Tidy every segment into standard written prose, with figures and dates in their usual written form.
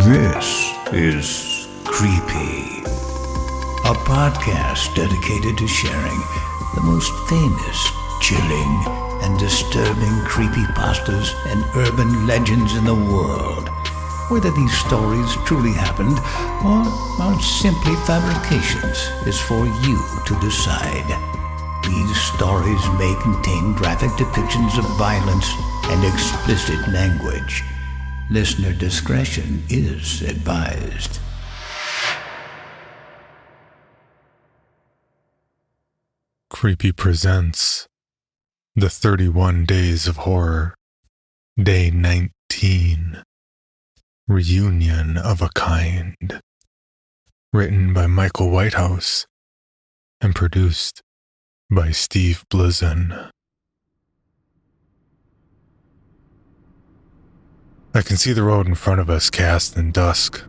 This is Creepy, a podcast dedicated to sharing the most famous, chilling, and disturbing creepypastas and urban legends in the world. Whether these stories truly happened or are simply fabrications is for you to decide. These stories may contain graphic depictions of violence and explicit language. Listener discretion is advised. Creepy presents The 31 Days of Horror, Day 19, Reunion of a Kind. Written by Michael Whitehouse and produced by Steve Blizin. I can see the road in front of us cast in dusk.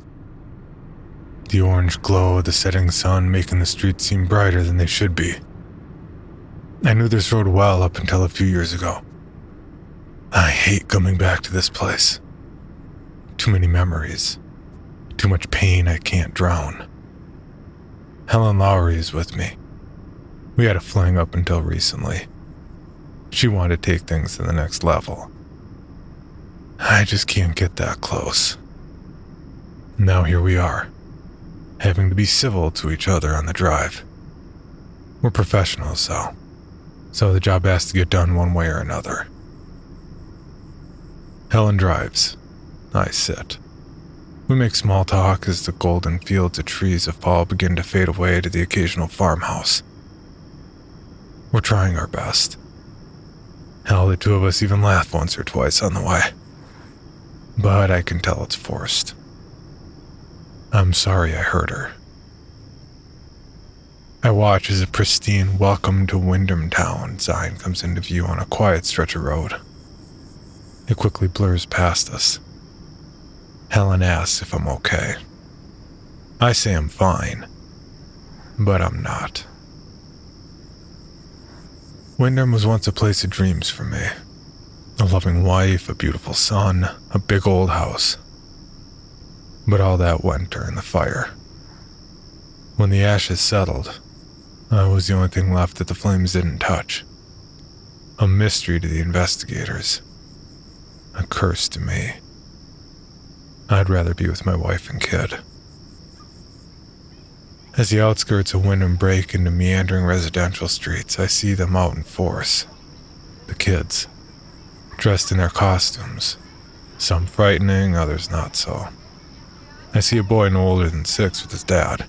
The orange glow of the setting sun making the streets seem brighter than they should be. I knew this road well up until a few years ago. I hate coming back to this place. Too many memories. Too much pain I can't drown. Helen Lowry is with me. We had a fling up until recently. She wanted to take things to the next level. I just can't get that close. Now here we are, having to be civil to each other on the drive. We're professionals, though, so the job has to get done one way or another. Helen drives. I sit. We make small talk as the golden fields of trees of fall begin to fade away to the occasional farmhouse. We're trying our best. Hell, the two of us even laugh once or twice on the way. But I can tell it's forced. I'm sorry I hurt her. I watch as a pristine "Welcome to Windham Town" sign comes into view on a quiet stretch of road. It quickly blurs past us. Helen asks if I'm okay. I say I'm fine, but I'm not. Windham was once a place of dreams for me. A loving wife, a beautiful son, a big old house. But all that went during the fire. When the ashes settled, I was the only thing left that the flames didn't touch. A mystery to the investigators. A curse to me. I'd rather be with my wife and kid. As the outskirts of Windham break into meandering residential streets, I see them out in force. The kids. Dressed in their costumes, some frightening, others not so. I see a boy no older than 6 with his dad,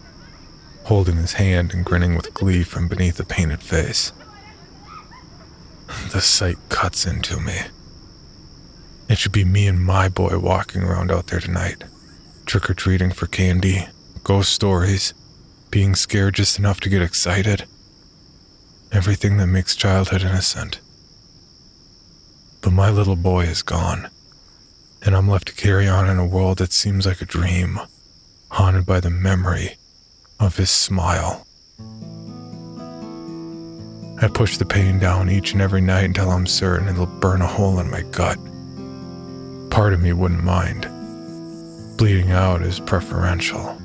holding his hand and grinning with glee from beneath a painted face. The sight cuts into me. It should be me and my boy walking around out there tonight, trick-or-treating for candy, ghost stories, being scared just enough to get excited. Everything that makes childhood innocent. But my little boy is gone, and I'm left to carry on in a world that seems like a dream, haunted by the memory of his smile. I push the pain down each and every night until I'm certain it'll burn a hole in my gut. Part of me wouldn't mind. Bleeding out is preferential.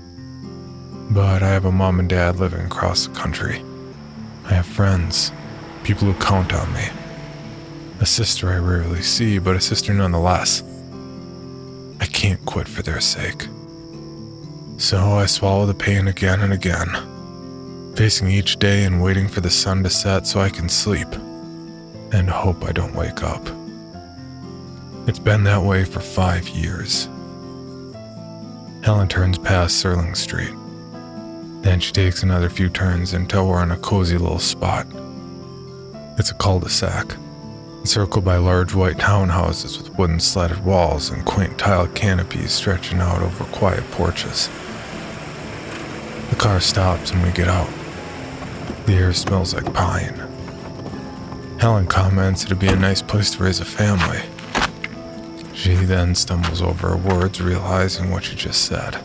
But I have a mom and dad living across the country. I have friends, people who count on me. A sister I rarely see, but a sister nonetheless. I can't quit for their sake. So I swallow the pain again and again, facing each day and waiting for the sun to set so I can sleep, and hope I don't wake up. It's been that way for 5 years. Helen turns past Serling Street. Then she takes another few turns until we're in a cozy little spot. It's a cul-de-sac. Encircled by large white townhouses with wooden slatted walls and quaint tiled canopies stretching out over quiet porches. The car stops and we get out. The air smells like pine. Helen comments it'd be a nice place to raise a family. She then stumbles over her words, realizing what she just said.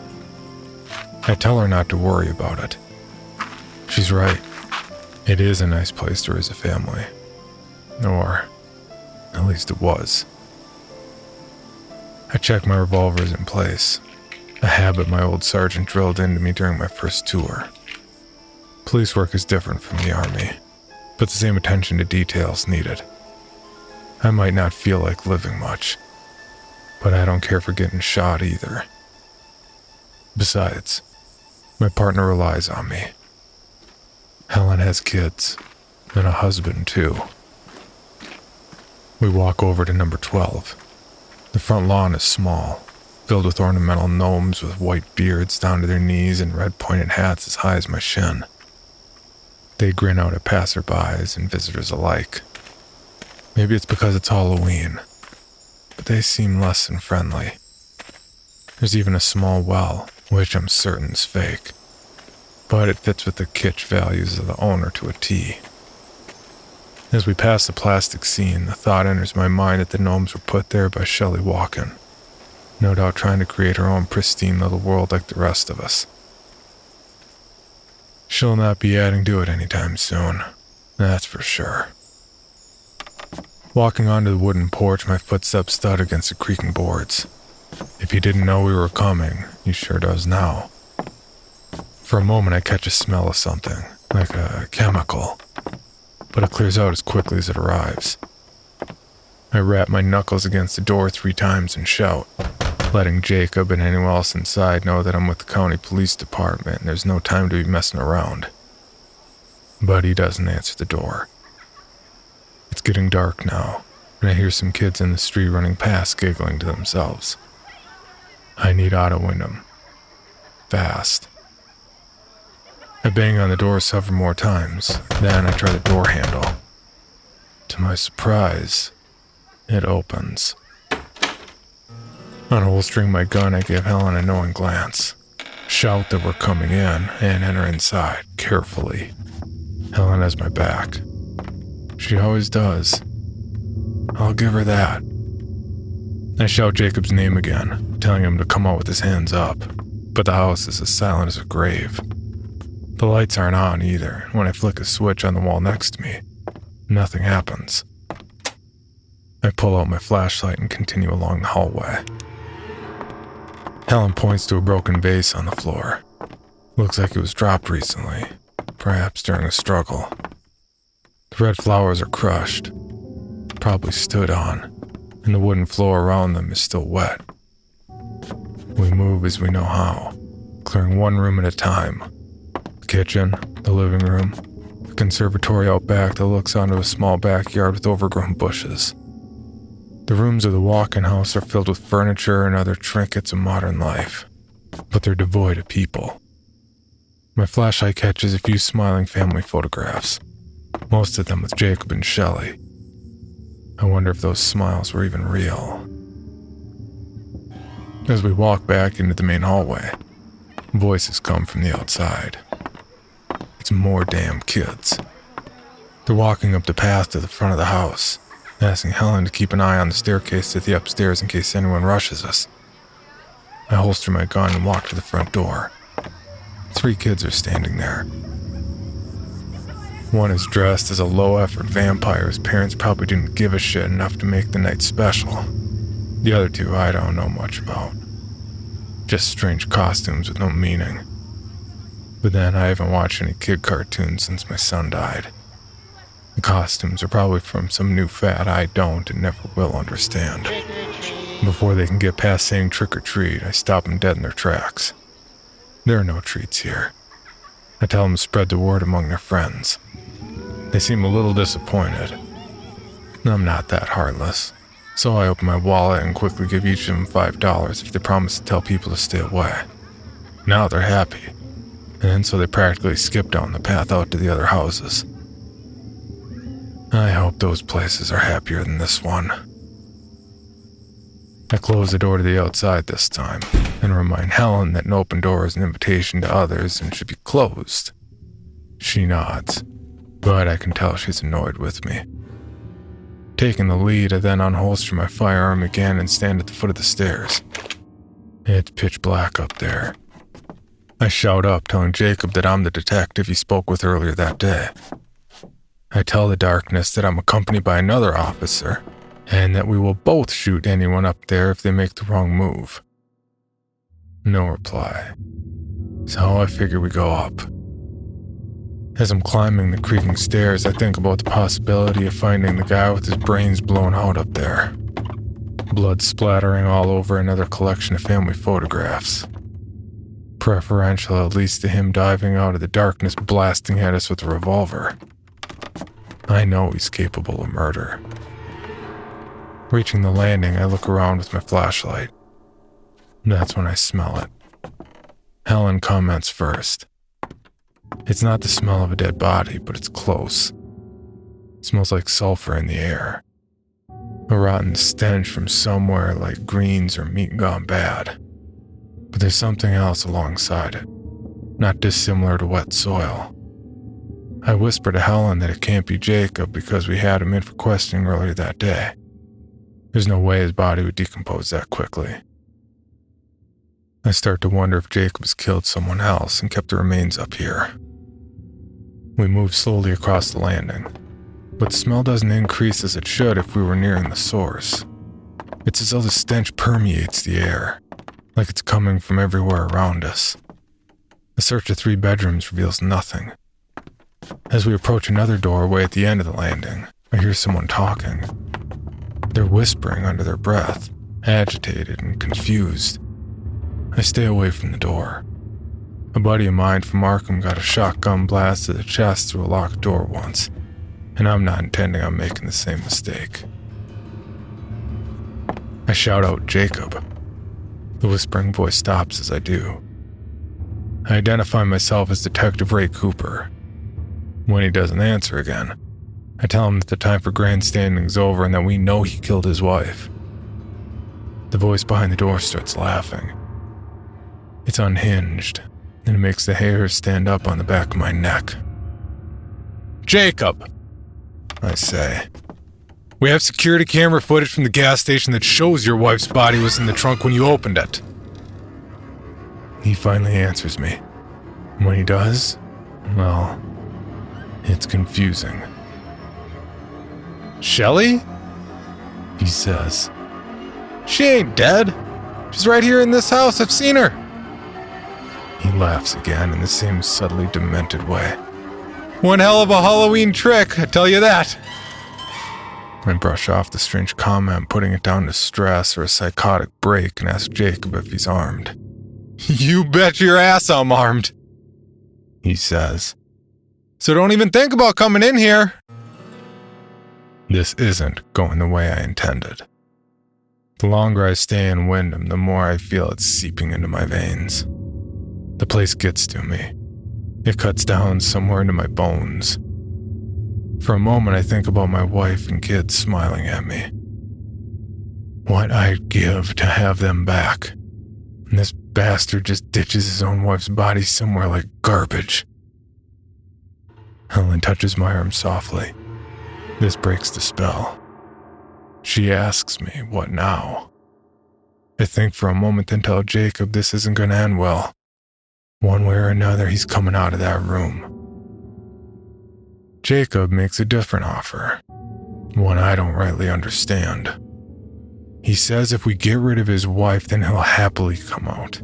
I tell her not to worry about it. She's right. It is a nice place to raise a family. Or at least it was. I check my revolvers in place. a habit my old sergeant drilled into me during my first tour. Police work is different from the army, but the same attention to details needed. I might not feel like living much, but I don't care for getting shot either. Besides, my partner relies on me. Helen has kids, and a husband too. We walk over to number 12. The front lawn is small, filled with ornamental gnomes with white beards down to their knees and red pointed hats as high as my shin. They grin out at passerbys and visitors alike. Maybe it's because it's Halloween, but they seem less than friendly. There's even a small well, which I'm certain is fake, but it fits with the kitsch values of the owner to a T. As we pass the plastic scene, the thought enters my mind that the gnomes were put there by Shelley Walken, no doubt trying to create her own pristine little world like the rest of us. She'll not be adding to it anytime soon, that's for sure. Walking onto the wooden porch, my footsteps thud against the creaking boards. If he didn't know we were coming, he sure does now. For a moment I catch a smell of something, like a chemical, but it clears out as quickly as it arrives. I rap my knuckles against the door 3 times and shout, letting Jacob and anyone else inside know that I'm with the county police department and there's no time to be messing around. But he doesn't answer the door. It's getting dark now, and I hear some kids in the street running past giggling to themselves. I need Otto Wyndham. Fast. I bang on the door several more times, then I try the door handle. To my surprise, it opens. Unholstering my gun, I give Helen a knowing glance, shout that we're coming in, and enter inside, carefully. Helen has my back. She always does. I'll give her that. I shout Jacob's name again, telling him to come out with his hands up, but the house is as silent as a grave. The lights aren't on either. When I flick a switch on the wall next to me, nothing happens. I pull out my flashlight and continue along the hallway. Helen points to a broken vase on the floor. Looks like it was dropped recently, perhaps during a struggle. The red flowers are crushed, probably stood on, and the wooden floor around them is still wet. We move as we know how, clearing one room at a time. The kitchen, the living room, the conservatory out back that looks onto a small backyard with overgrown bushes. The rooms of the walk-in house are filled with furniture and other trinkets of modern life, but they're devoid of people. My flashlight catches a few smiling family photographs, most of them with Jacob and Shelley. I wonder if those smiles were even real. As we walk back into the main hallway, voices come from the outside. It's more damn kids. They're walking up the path to the front of the house, asking Helen to keep an eye on the staircase to the upstairs in case anyone rushes us. I holster my gun and walk to the front door. 3 kids are standing there. One is dressed as a low-effort vampire whose parents probably didn't give a shit enough to make the night special. The other 2 I don't know much about. Just strange costumes with no meaning. But then I haven't watched any kid cartoons since my son died. The costumes are probably from some new fad I don't and never will understand. Before they can get past saying trick or treat, I stop them dead in their tracks. There are no treats here. I tell them to spread the word among their friends. They seem a little disappointed. I'm not that heartless, so I open my wallet and quickly give each of them $5 if they promise to tell people to stay away. Now they're happy, and so they practically skip down the path out to the other houses. I hope those places are happier than this one. I close the door to the outside this time, and remind Helen that an open door is an invitation to others and should be closed. She nods, but I can tell she's annoyed with me. Taking the lead, I then unholster my firearm again and stand at the foot of the stairs. It's pitch black up there. I shout up, telling Jacob that I'm the detective he spoke with earlier that day. I tell the darkness that I'm accompanied by another officer, and that we will both shoot anyone up there if they make the wrong move. No reply. So I figure we go up. As I'm climbing the creaking stairs, I think about the possibility of finding the guy with his brains blown out up there. Blood splattering all over another collection of family photographs. Preferential at least to him diving out of the darkness blasting at us with a revolver. I know he's capable of murder. Reaching the landing, I look around with my flashlight. That's when I smell it. Helen comments first. It's not the smell of a dead body, but it's close. It smells like sulfur in the air. A rotten stench from somewhere like greens or meat gone bad. But there's something else alongside it, not dissimilar to wet soil. I whisper to Helen that it can't be Jacob because we had him in for questioning earlier that day. There's no way his body would decompose that quickly. I start to wonder if Jacob has killed someone else and kept the remains up here. We move slowly across the landing, but the smell doesn't increase as it should if we were nearing the source. It's as though the stench permeates the air, like it's coming from everywhere around us. The search of 3 bedrooms reveals nothing. As we approach another doorway at the end of the landing, I hear someone talking. They're whispering under their breath, agitated and confused. I stay away from the door. A buddy of mine from Arkham got a shotgun blast to the chest through a locked door once, and I'm not intending on making the same mistake. I shout out, "Jacob." The whispering voice stops as I do. I identify myself as Detective Ray Cooper. When he doesn't answer again, I tell him that the time for grandstanding's over and that we know he killed his wife. The voice behind the door starts laughing. It's unhinged, and it makes the hairs stand up on the back of my neck. "Jacob," I say. "We have security camera footage from the gas station that shows your wife's body was in the trunk when you opened it." He finally answers me. And when he does, well, it's confusing. "Shelley?" he says. "She ain't dead. She's right here in this house. I've seen her." He laughs again in the same subtly demented way. "One hell of a Halloween trick, I tell you that." I brush off the strange comment, putting it down to stress or a psychotic break, and ask Jacob if he's armed. "You bet your ass I'm armed," he says. "So don't even think about coming in here." This isn't going the way I intended. The longer I stay in Wyndham, the more I feel it seeping into my veins. The place gets to me. It cuts down somewhere into my bones. For a moment, I think about my wife and kids smiling at me. What I'd give to have them back. And this bastard just ditches his own wife's body somewhere like garbage. Helen touches my arm softly. This breaks the spell. She asks me, "What now?" I think for a moment and tell Jacob this isn't going to end well. One way or another, he's coming out of that room. Jacob makes a different offer, one I don't rightly understand. He says if we get rid of his wife, then he'll happily come out.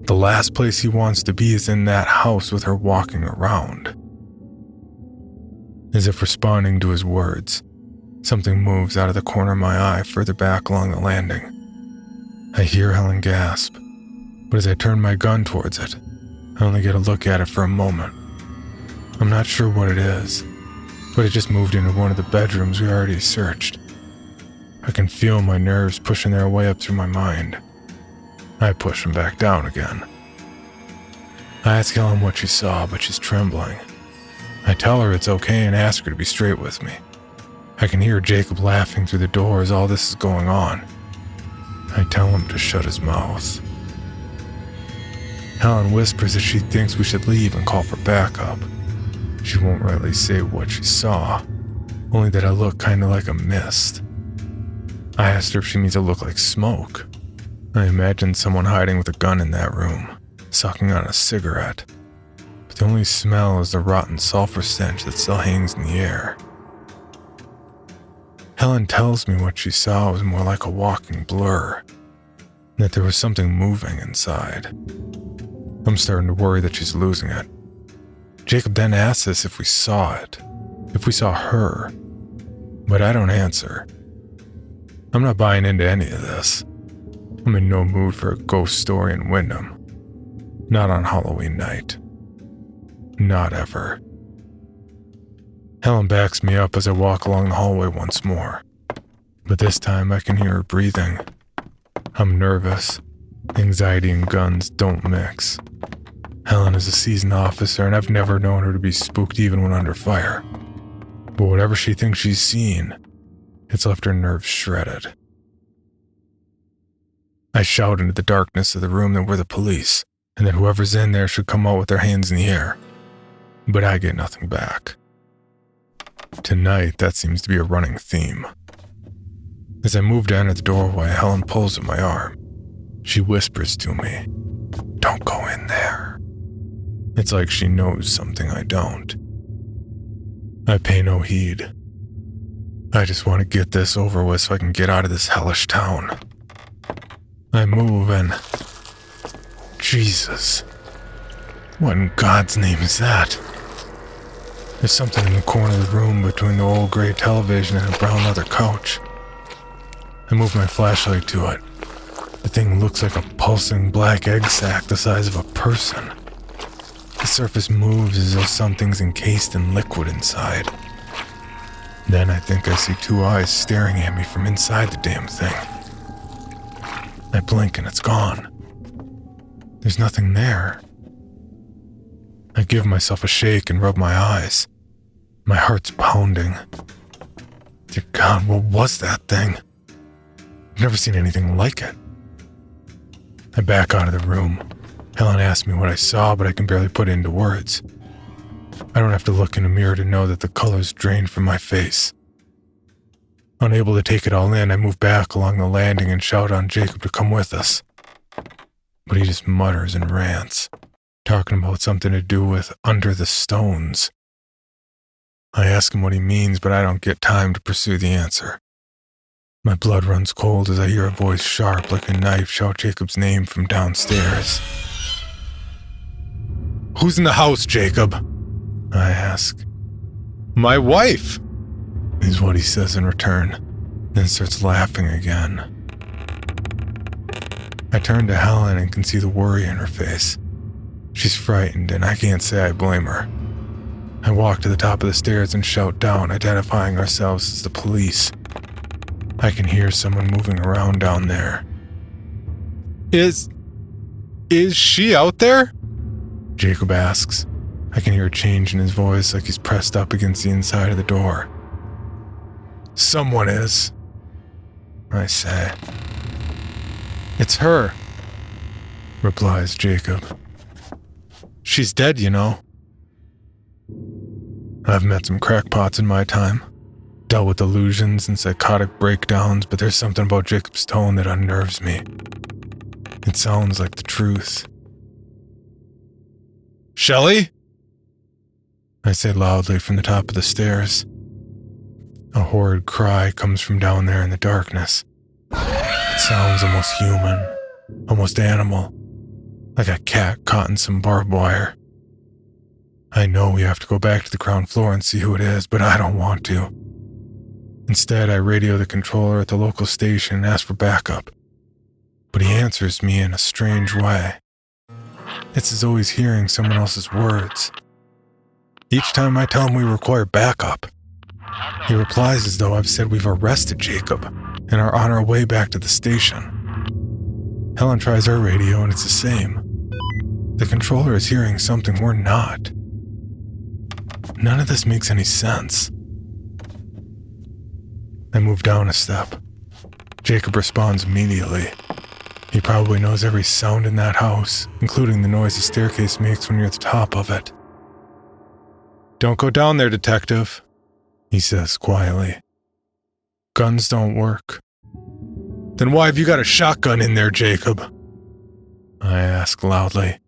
The last place he wants to be is in that house with her walking around. As if responding to his words, something moves out of the corner of my eye further back along the landing. I hear Helen gasp, but as I turn my gun towards it, I only get a look at it for a moment. I'm not sure what it is, but it just moved into one of the bedrooms we already searched. I can feel my nerves pushing their way up through my mind. I push them back down again. I ask Helen what she saw, but she's trembling. I tell her it's okay and ask her to be straight with me. I can hear Jacob laughing through the door as all this is going on. I tell him to shut his mouth. Helen whispers that she thinks we should leave and call for backup. She won't rightly say what she saw, only that I look kinda like a mist. I asked her if she means I look like smoke. I imagined someone hiding with a gun in that room, sucking on a cigarette. But the only smell is the rotten sulfur stench that still hangs in the air. Helen tells me what she saw was more like a walking blur. that there was something moving inside. I'm starting to worry that she's losing it. Jacob then asks us if we saw it, if we saw her, but I don't answer. I'm not buying into any of this. I'm in no mood for a ghost story in Wyndham. Not on Halloween night. Not ever. Helen backs me up as I walk along the hallway once more, but this time I can hear her breathing. I'm nervous. Anxiety and guns don't mix. Helen is a seasoned officer, and I've never known her to be spooked even when under fire. But whatever she thinks she's seen, it's left her nerves shredded. I shout into the darkness of the room that we're the police, and that whoever's in there should come out with their hands in the air. But I get nothing back. Tonight, that seems to be a running theme. As I move to enter the doorway, Helen pulls at my arm. She whispers to me, "Don't go in there." It's like she knows something I don't. I pay no heed. I just want to get this over with so I can get out of this hellish town. I move and... Jesus. What in God's name is that? There's something in the corner of the room between the old gray television and a brown leather couch. I move my flashlight to it. The thing looks like a pulsing black egg sac the size of a person. The surface moves as though something's encased in liquid inside. Then I think I see two eyes staring at me from inside the damn thing. I blink and it's gone. There's nothing there. I give myself a shake and rub my eyes. My heart's pounding. Dear God, what was that thing? I've never seen anything like it. I back out of the room. Helen asked me what I saw, but I can barely put it into words. I don't have to look in a mirror to know that the color's drained from my face. Unable to take it all in, I move back along the landing and shout on Jacob to come with us. But he just mutters and rants, talking about something to do with under the stones. I ask him what he means, but I don't get time to pursue the answer. My blood runs cold as I hear a voice sharp like a knife shout Jacob's name from downstairs. "Who's in the house, Jacob?" I ask. "My wife," is what he says in return, then starts laughing again. I turn to Helen and can see the worry in her face. She's frightened, and I can't say I blame her. I walk to the top of the stairs and shout down, identifying ourselves as the police. I can hear someone moving around down there. Is she out there?" Jacob asks. I can hear a change in his voice like he's pressed up against the inside of the door. "Someone is," I say. "It's her," replies Jacob. "She's dead, you know." I've met some crackpots in my time, dealt with illusions and psychotic breakdowns, but there's something about Jacob's tone that unnerves me. It sounds like the truth. "Shelley?" I say loudly from the top of the stairs. A horrid cry comes from down there in the darkness. It sounds almost human, almost animal, like a cat caught in some barbed wire. I know we have to go back to the ground floor and see who it is, but I don't want to. Instead, I radio the controller at the local station and ask for backup. But he answers me in a strange way. It's as though he's hearing someone else's words. Each time I tell him we require backup, he replies as though I've said we've arrested Jacob and are on our way back to the station. Helen tries her radio and it's the same. The controller is hearing something we're not. None of this makes any sense. I move down a step. Jacob responds immediately. He probably knows every sound in that house, including the noise the staircase makes when you're at the top of it. "Don't go down there, detective," he says quietly. "Guns don't work." "Then why have you got a shotgun in there, Jacob?" I ask loudly.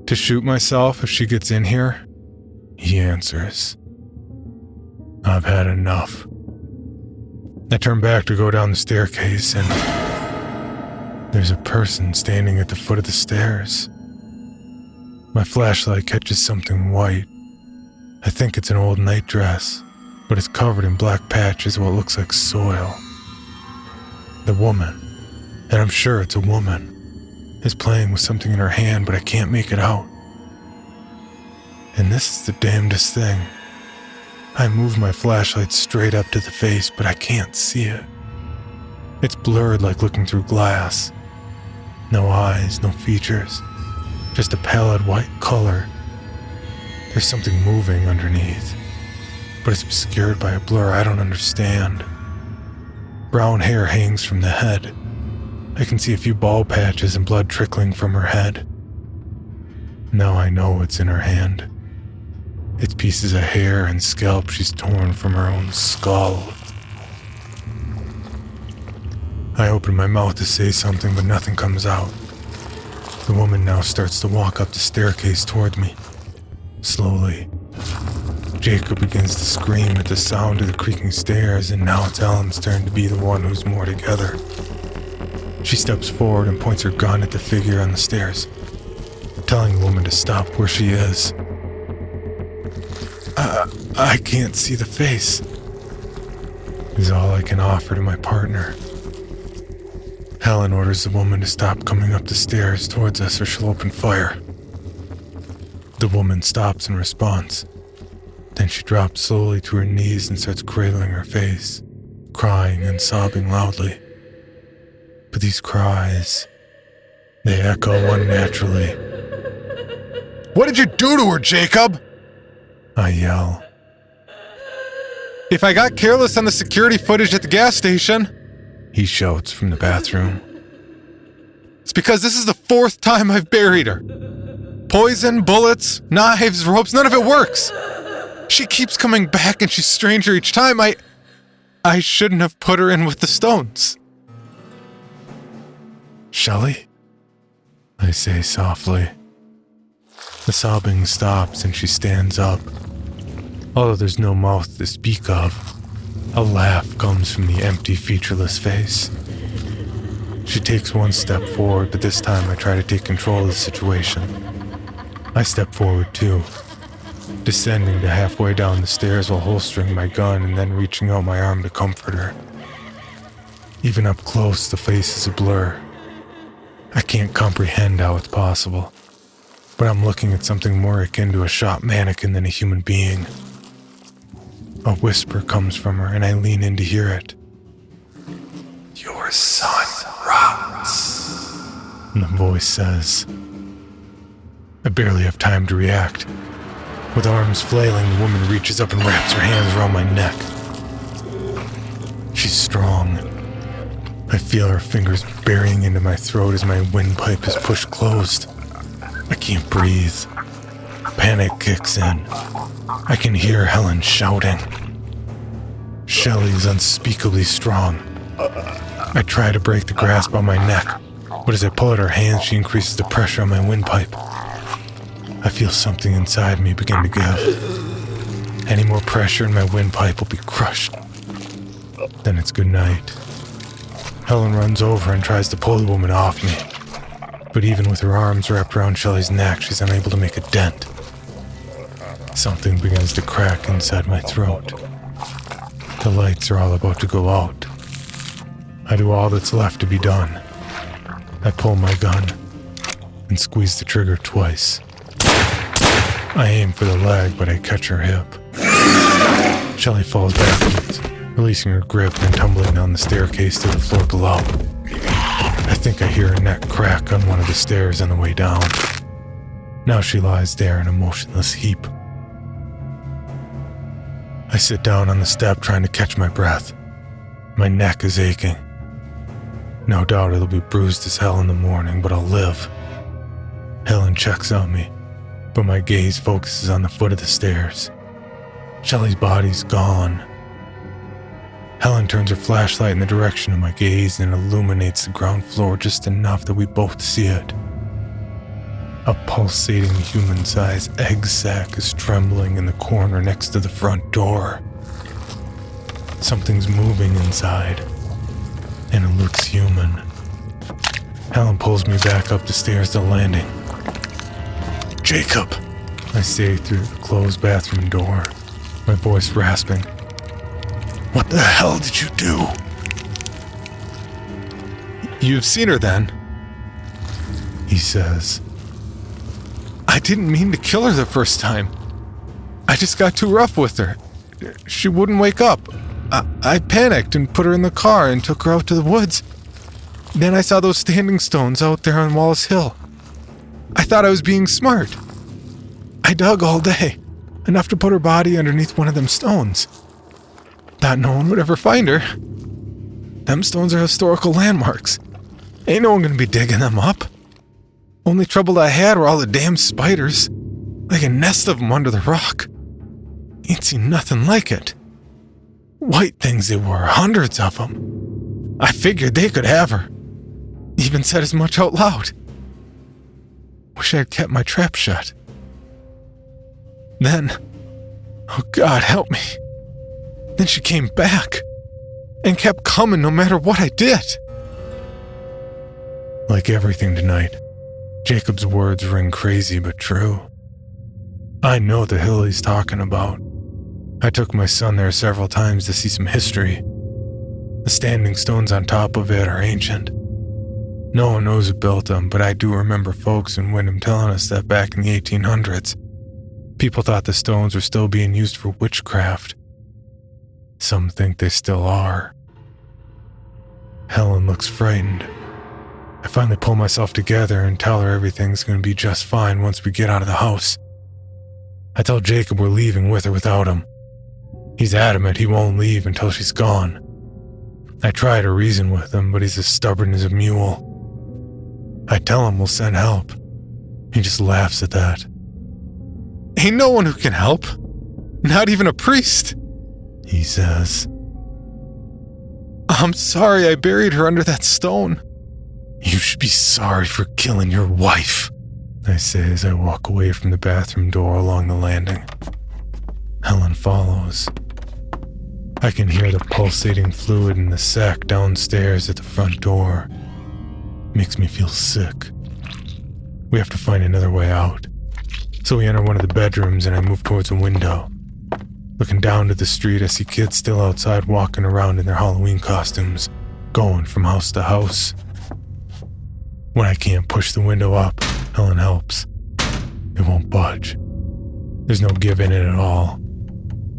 "To shoot myself if she gets in here," he answers. I've had enough. I turn back to go down the staircase and There's a person standing at the foot of the stairs. My flashlight catches something white. I think it's an old nightdress, but it's covered in black patches of what looks like soil. The woman, and I'm sure it's a woman, is playing with something in her hand, but I can't make it out. And this is the damnedest thing. I move my flashlight straight up to the face, but I can't see it. It's blurred like looking through glass. No eyes, no features, just a pallid white color. There's something moving underneath, but it's obscured by a blur I don't understand. Brown hair hangs from the head. I can see a few bald patches and blood trickling from her head. Now I know what's in her hand. It's pieces of hair and scalp she's torn from her own skull. I open my mouth to say something, but nothing comes out. The woman now starts to walk up the staircase toward me. Slowly. Jacob begins to scream at the sound of the creaking stairs, and now it's Ellen's turn to be the one who's more together. She steps forward and points her gun at the figure on the stairs, telling the woman to stop where she is. I can't see the face, is all I can offer to my partner. Helen orders the woman to stop coming up the stairs towards us or she'll open fire. The woman stops in response. Then she drops slowly to her knees and starts cradling her face, crying and sobbing loudly. But these cries, they echo unnaturally. What did you do to her, Jacob? I yell. If I got careless on the security footage at the gas station, He shouts from the bathroom. it's because this is the 4th time I've buried her. Poison, bullets, knives, ropes, none of it works. She keeps coming back and she's stranger each time. I shouldn't have put her in with the stones. Shelley? I say softly. The sobbing stops and she stands up. Although there's no mouth to speak of, a laugh comes from the empty, featureless face. She takes one step forward, but this time I try to take control of the situation. I step forward too, descending to halfway down the stairs while holstering my gun and then reaching out my arm to comfort her. Even up close, the face is a blur. I can't comprehend how it's possible, but I'm looking at something more akin to a shop mannequin than a human being. A whisper comes from her, and I lean in to hear it. Your son rots. And the voice says. I barely have time to react. With arms flailing, the woman reaches up and wraps her hands around my neck. She's strong. I feel her fingers burying into my throat as my windpipe is pushed closed. I can't breathe. Panic kicks in. I can hear Helen shouting. Shelley is unspeakably strong. I try to break the grasp on my neck, but as I pull at her hands, she increases the pressure on my windpipe. I feel something inside me begin to give. Any more pressure and my windpipe will be crushed. Then it's good night. Helen runs over and tries to pull the woman off me, but even with her arms wrapped around Shelley's neck, she's unable to make a dent. Something begins to crack inside my throat. The lights are all about to go out. I do all that's left to be done. I pull my gun and squeeze the trigger twice. I aim for the leg, but I catch her hip. Shelley falls backwards, releasing her grip and tumbling down the staircase to the floor below. I think I hear her neck crack on one of the stairs on the way down. Now she lies there in a motionless heap. I sit down on the step trying to catch my breath. My neck is aching. No doubt it'll be bruised as hell in the morning, but I'll live. Helen checks on me, but my gaze focuses on the foot of the stairs. Shelley's body's gone. Helen turns her flashlight in the direction of my gaze and illuminates the ground floor just enough that we both see it. A pulsating human-sized egg sac is trembling in the corner next to the front door. Something's moving inside, and it looks human. Helen pulls me back up the stairs to the landing. "Jacob," I say through the closed bathroom door, my voice rasping. "What the hell did you do?" "You've seen her then," he says. "I didn't mean to kill her the first time. I just got too rough with her. She wouldn't wake up. I panicked and put her in the car and took her out to the woods. Then I saw those standing stones out there on Wallace Hill. I thought I was being smart. I dug all day, enough to put her body underneath one of them stones. Thought no one would ever find her. Them stones are historical landmarks. Ain't no one gonna be digging them up. Only trouble I had were all the damn spiders, like a nest of them under the rock. Ain't seen nothing like it. White things they were, hundreds of them. I figured they could have her. Even said as much out loud. Wish I had kept my trap shut. Then, oh God help me, then she came back and kept coming no matter what I did." Like everything tonight, Jacob's words ring crazy but true. I know the hill he's talking about. I took my son there several times to see some history. The standing stones on top of it are ancient. No one knows who built them, but I do remember folks in Wyndham telling us that back in the 1800s, people thought the stones were still being used for witchcraft. Some think they still are. Helen looks frightened. I finally pull myself together and tell her everything's going to be just fine once we get out of the house. I tell Jacob we're leaving with or without him. He's adamant he won't leave until she's gone. I try to reason with him, but he's as stubborn as a mule. I tell him we'll send help. He just laughs at that. "Ain't no one who can help. Not even a priest," he says. "I'm sorry I buried her under that stone." "You should be sorry for killing your wife," I say as I walk away from the bathroom door along the landing. Helen follows. I can hear the pulsating fluid in the sack downstairs at the front door. Makes me feel sick. We have to find another way out. So we enter one of the bedrooms and I move towards a window. Looking down to the street, I see kids still outside walking around in their Halloween costumes, going from house to house. When I can't push the window up, Helen helps. It won't budge. There's no give in it at all.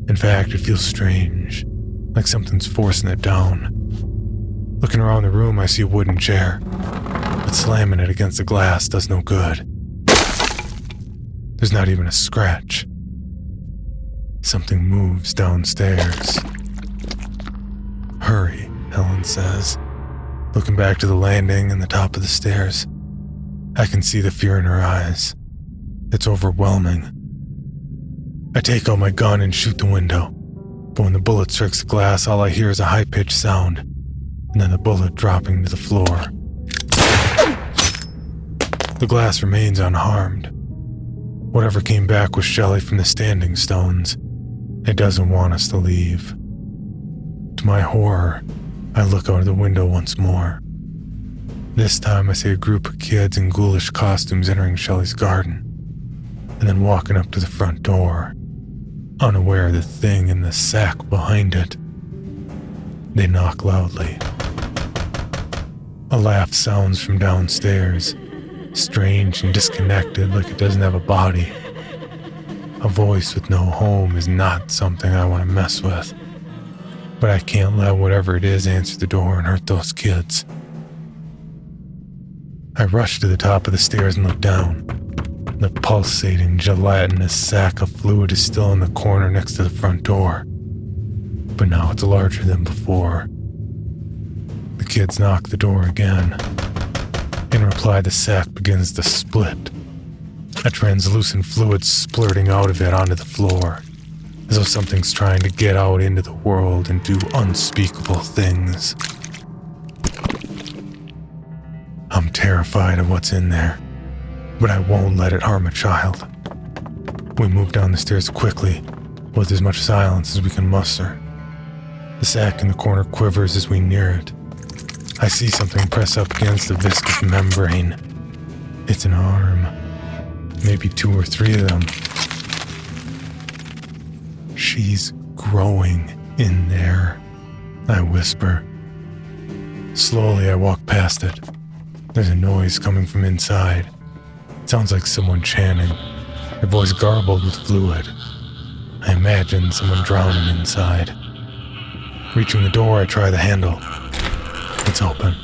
In fact, it feels strange, like something's forcing it down. Looking around the room, I see a wooden chair, but slamming it against the glass does no good. There's not even a scratch. Something moves downstairs. "Hurry," Helen says, looking back to the landing and the top of the stairs. I can see the fear in her eyes. It's overwhelming. I take out my gun and shoot the window, but when the bullet strikes the glass, all I hear is a high-pitched sound, and then the bullet dropping to the floor. The glass remains unharmed. Whatever came back was Shelley from the standing stones. It doesn't want us to leave. To my horror, I look out of the window once more. This time I see a group of kids in ghoulish costumes entering Shelley's garden, and then walking up to the front door, unaware of the thing in the sack behind it. They knock loudly. A laugh sounds from downstairs, strange and disconnected, like it doesn't have a body. A voice with no home is not something I want to mess with, but I can't let whatever it is answer the door and hurt those kids. I rush to the top of the stairs and look down. The pulsating, gelatinous sack of fluid is still in the corner next to the front door, but now it's larger than before. The kids knock the door again. In reply, the sack begins to split. A translucent fluid splurting out of it onto the floor, as though something's trying to get out into the world and do unspeakable things. I'm terrified of what's in there, but I won't let it harm a child. We move down the stairs quickly, with as much silence as we can muster. The sack in the corner quivers as we near it. I see something press up against the viscous membrane. It's an arm. Maybe 2 or 3 of them. She's growing in there, I whisper. Slowly, I walk past it. There's a noise coming from inside. It sounds like someone chanting, their voice garbled with fluid. I imagine someone drowning inside. Reaching the door, I try the handle. It's open.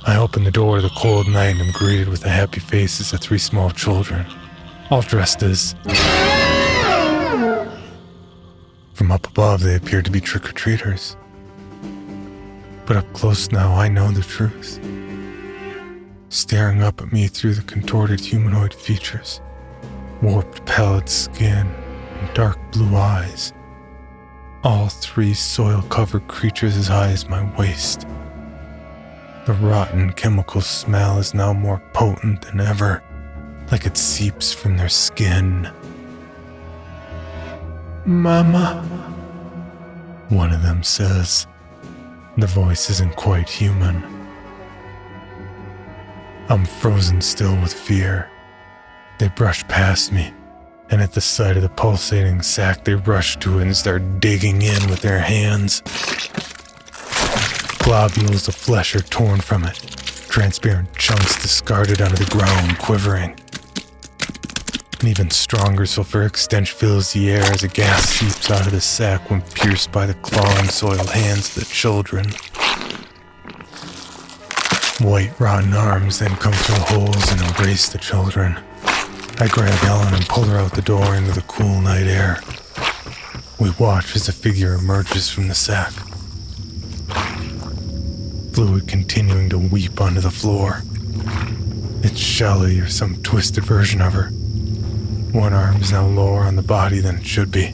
I open the door to the cold night and am greeted with the happy faces of 3 small children, all dressed as... From up above, they appear to be trick-or-treaters. But up close now, I know the truth. Staring up at me through the contorted humanoid features, warped pallid skin, and dark blue eyes. All 3 soil-covered creatures as high as my waist. The rotten chemical smell is now more potent than ever, like it seeps from their skin. "Mama," one of them says. The voice isn't quite human. I'm frozen still with fear. They brush past me, and at the sight of the pulsating sack, they rush to it and start digging in with their hands. Globules of flesh are torn from it, transparent chunks discarded onto the ground, quivering. An even stronger sulfuric stench fills the air as a gas seeps out of the sack when pierced by the clawing, soiled hands of the children. White, rotten arms then come through the holes and embrace the children. I grab Helen and pull her out the door into the cool night air. We watch as a figure emerges from the sack. Fluid continuing to weep onto the floor. It's Shelley or some twisted version of her. One arm is now lower on the body than it should be,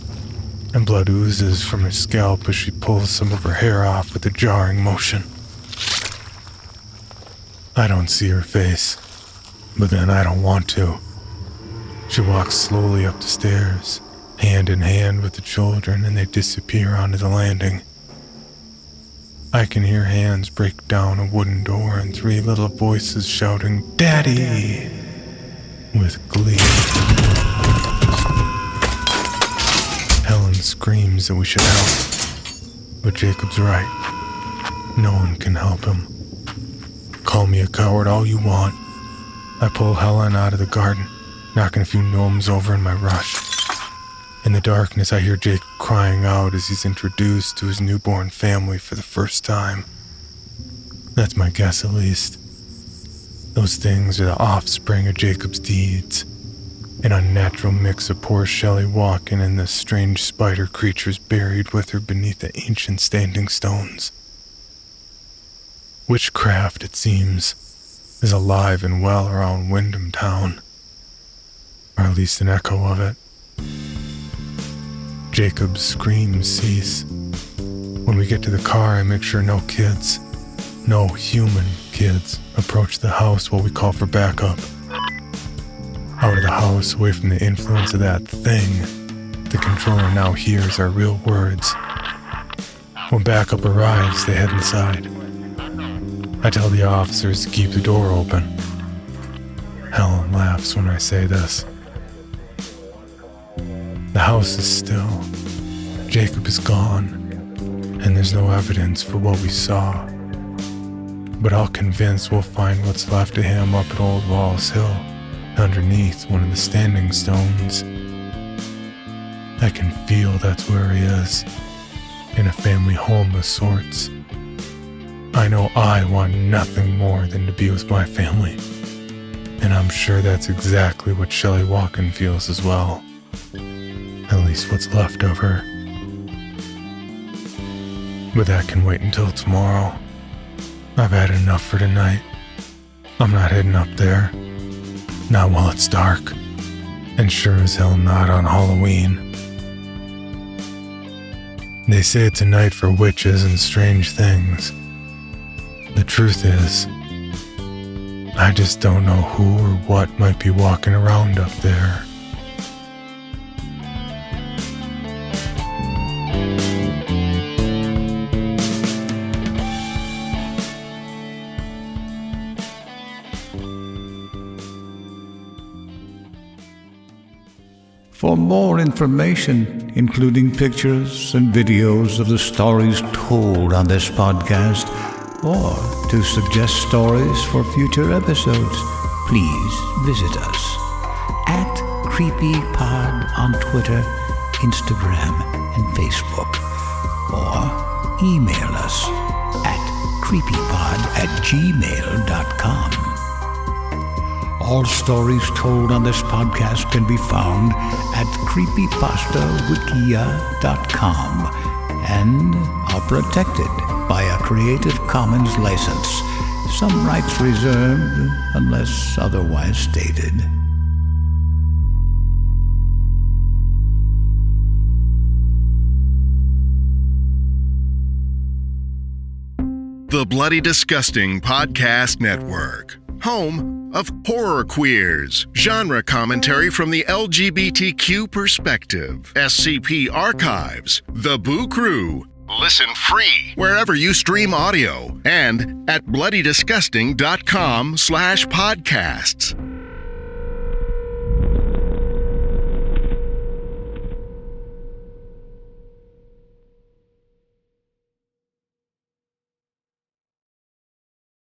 and blood oozes from her scalp as she pulls some of her hair off with a jarring motion. I don't see her face, but then I don't want to. She walks slowly up the stairs, hand in hand with the children, and they disappear onto the landing. I can hear hands break down a wooden door and 3 little voices shouting, "Daddy!" with glee. Helen screams that we should help, but Jacob's right. No one can help him. Call me a coward all you want. I pull Helen out of the garden, knocking a few gnomes over in my rush. In the darkness, I hear Jacob crying out as he's introduced to his newborn family for the first time. That's my guess, at least. Those things are the offspring of Jacob's deeds. An unnatural mix of poor Shelley walking and the strange spider creatures buried with her beneath the ancient standing stones. Witchcraft, it seems, is alive and well around Wyndham Town. Or at least an echo of it. Jacob's screams cease. When we get to the car, I make sure no kids, no human kids, approach the house while we call for backup. Out of the house, away from the influence of that thing, the controller now hears our real words. When backup arrives, they head inside. I tell the officers to keep the door open. Helen laughs when I say this. The house is still. Jacob is gone, and there's no evidence for what we saw. But I'll convince we'll find what's left of him up at Old Walls Hill, underneath one of the standing stones. I can feel that's where he is, in a family home of sorts. I know I want nothing more than to be with my family, and I'm sure that's exactly what Shelley Walken feels as well. At least what's left of her. But that can wait until tomorrow. I've had enough for tonight. I'm not heading up there. Not while it's dark. And sure as hell not on Halloween. They say it's a night for witches and strange things. The truth is, I just don't know who or what might be walking around up there. For more information, including pictures and videos of the stories told on this podcast, or to suggest stories for future episodes, please visit us at CreepyPod on Twitter, Instagram, and Facebook, or email us at creepypod@gmail.com. All stories told on this podcast can be found at creepypastawikia.com and are protected by a Creative Commons license. Some rights reserved unless otherwise stated. The Bloody Disgusting Podcast Network, home of horror queers, genre commentary from the LGBTQ perspective, SCP archives, The Boo Crew. Listen free wherever you stream audio and at bloodydisgusting.com/podcasts.